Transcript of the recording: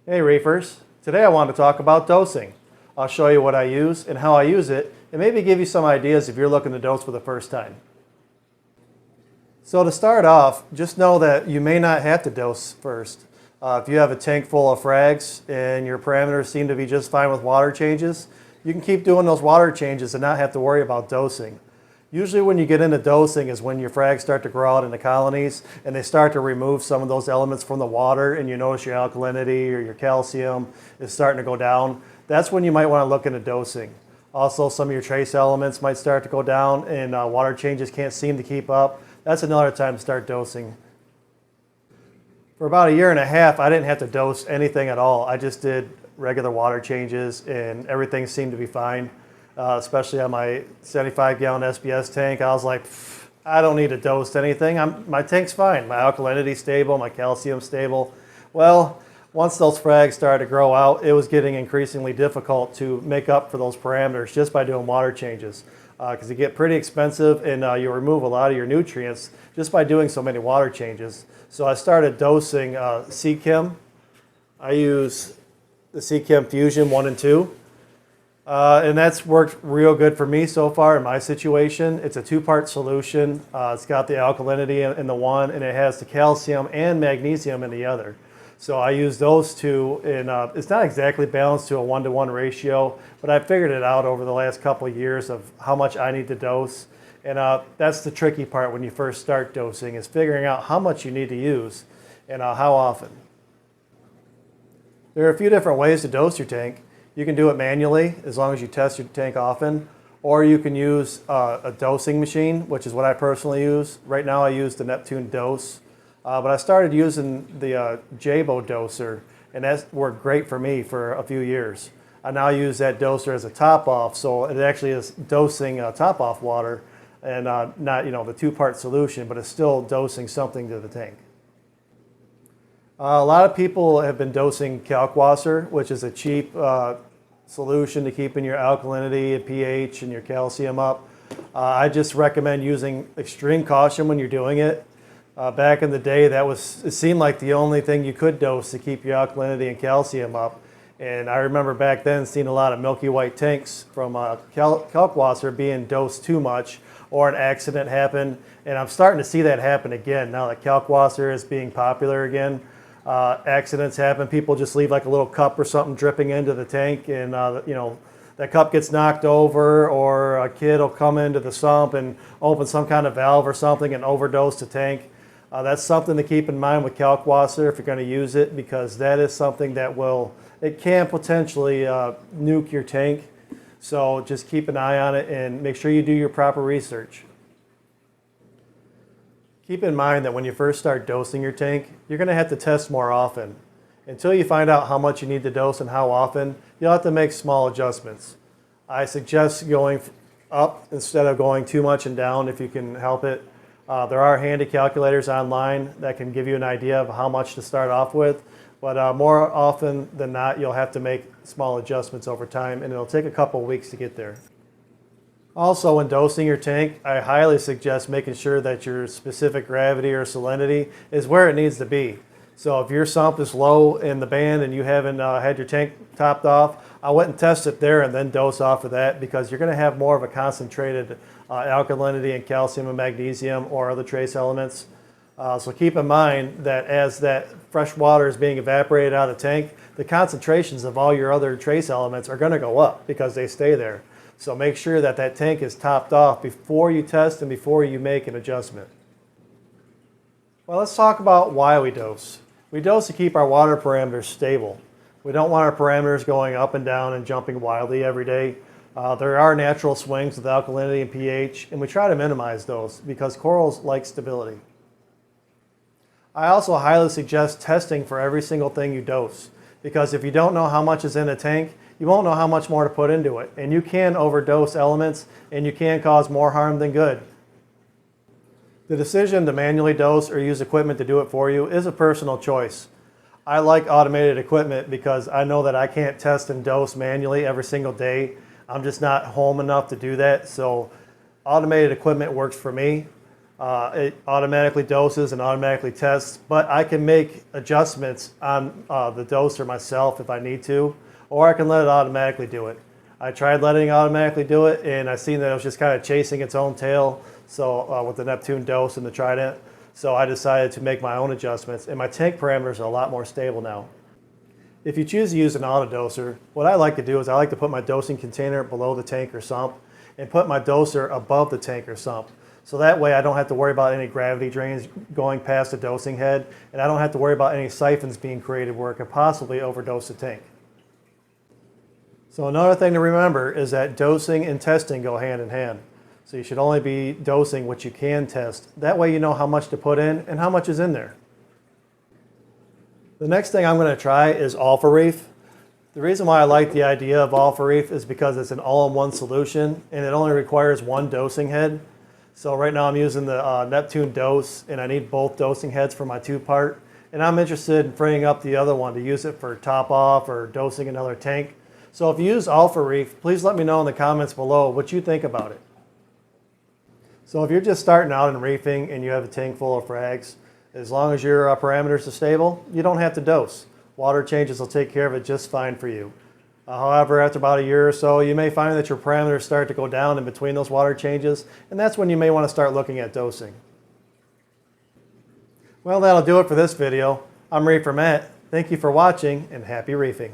Hey Reefers, today I want to talk about dosing. I'll show you what I use and how I use it, and maybe give you some ideas if you're looking to dose for the first time. So to start off, just know that you may not have to dose first. If you have a tank full of frags and your parameters seem to be just fine with water changes, you can keep doing those water changes and not have to worry about dosing. Usually when you get into dosing is when your frags start to grow out into colonies and they start to remove some of those elements from the water and you notice your alkalinity or your calcium is starting to go down. That's when you might want to look into dosing. Also, some of your trace elements might start to go down and water changes can't seem to keep up. That's another time to start dosing. For about a year and a half, I didn't have to dose anything at all. I just did regular water changes and everything seemed to be fine. Especially on my 75-gallon SBS tank, I was like, I don't need to dose anything. My tank's fine. My alkalinity's stable, my calcium's stable. Well, once those frags started to grow out, it was getting increasingly difficult to make up for those parameters just by doing water changes. Because they get pretty expensive and you remove a lot of your nutrients just by doing so many water changes. So I started dosing C-Chem. I use the C-Chem Fusion 1 and 2. And that's worked real good for me so far in my situation. It's a two-part solution. It's got the alkalinity in the one, and it has the calcium and magnesium in the other. So I use those two, and it's not exactly balanced to a 1-to-1 ratio, but I figured it out over the last couple of years of how much I need to dose. And that's the tricky part when you first start dosing, is figuring out how much you need to use and how often. There are a few different ways to dose your tank. You can do it manually as long as you test your tank often, or you can use a dosing machine, which is what I personally use. Right now I use the Neptune Dose, but I started using the Jabo doser, and that's worked great for me for a few years. I now use that doser as a top-off, so it actually is dosing top-off water and not the two-part solution, but it's still dosing something to the tank. A lot of people have been dosing kalkwasser, which is a cheap solution to keeping your alkalinity and pH and your calcium up. I just recommend using extreme caution when you're doing it. Back in the day, it seemed like the only thing you could dose to keep your alkalinity and calcium up. And I remember back then seeing a lot of milky white tanks from kalkwasser being dosed too much, or an accident happened. And I'm starting to see that happen again now that kalkwasser is being popular again. Accidents happen. People just leave like a little cup or something dripping into the tank, and that cup gets knocked over, or a kid will come into the sump and open some kind of valve or something and overdose the tank. That's something to keep in mind with kalkwasser if you're going to use it, because that is something that it can potentially nuke your tank. So just keep an eye on it and make sure you do your proper research. Keep in mind that when you first start dosing your tank, you're going to have to test more often. Until you find out how much you need to dose and how often, you'll have to make small adjustments. I suggest going up instead of going too much and down if you can help it. There are handy calculators online that can give you an idea of how much to start off with, but more often than not, you'll have to make small adjustments over time, and it'll take a couple of weeks to get there. Also, when dosing your tank, I highly suggest making sure that your specific gravity or salinity is where it needs to be. So if your sump is low in the band and you haven't had your tank topped off, I wouldn't test it there and then dose off of that, because you're going to have more of a concentrated alkalinity and calcium and magnesium or other trace elements. So keep in mind that as that fresh water is being evaporated out of the tank, the concentrations of all your other trace elements are going to go up because they stay there. So make sure that that tank is topped off before you test and before you make an adjustment. Well, let's talk about why we dose. We dose to keep our water parameters stable. We don't want our parameters going up and down and jumping wildly every day. There are natural swings with alkalinity and pH, and we try to minimize those because corals like stability. I also highly suggest testing for every single thing you dose, because if you don't know how much is in a tank, you won't know how much more to put into it, and you can overdose elements and you can cause more harm than good. The decision to manually dose or use equipment to do it for you is a personal choice. I like automated equipment because I know that I can't test and dose manually every single day. I'm just not home enough to do that, so automated equipment works for me. It automatically doses and automatically tests, but I can make adjustments on the doser myself if I need to, or I can let it automatically do it. I tried letting it automatically do it, and I seen that it was just kind of chasing its own tail, so with the Neptune dose and the Trident, so I decided to make my own adjustments, and my tank parameters are a lot more stable now. If you choose to use an auto doser, what I like to do is I like to put my dosing container below the tank or sump and put my doser above the tank or sump. So that way I don't have to worry about any gravity drains going past the dosing head, and I don't have to worry about any siphons being created where it could possibly overdose the tank. So another thing to remember is that dosing and testing go hand in hand. So you should only be dosing what you can test. That way you know how much to put in and how much is in there. The next thing I'm going to try is Alpha Reef. The reason why I like the idea of Alpha Reef is because it's an all-in-one solution and it only requires one dosing head. So right now I'm using the Neptune dose, and I need both dosing heads for my 2-part. And I'm interested in freeing up the other one to use it for top off or dosing another tank. So if you use Alpha Reef, please let me know in the comments below what you think about it. So if you're just starting out in reefing and you have a tank full of frags, as long as your parameters are stable, you don't have to dose. Water changes will take care of it just fine for you. However, after about a year or so, you may find that your parameters start to go down in between those water changes, and that's when you may want to start looking at dosing. Well, that'll do it for this video. I'm Reefer Matt. Thank you for watching, and happy reefing.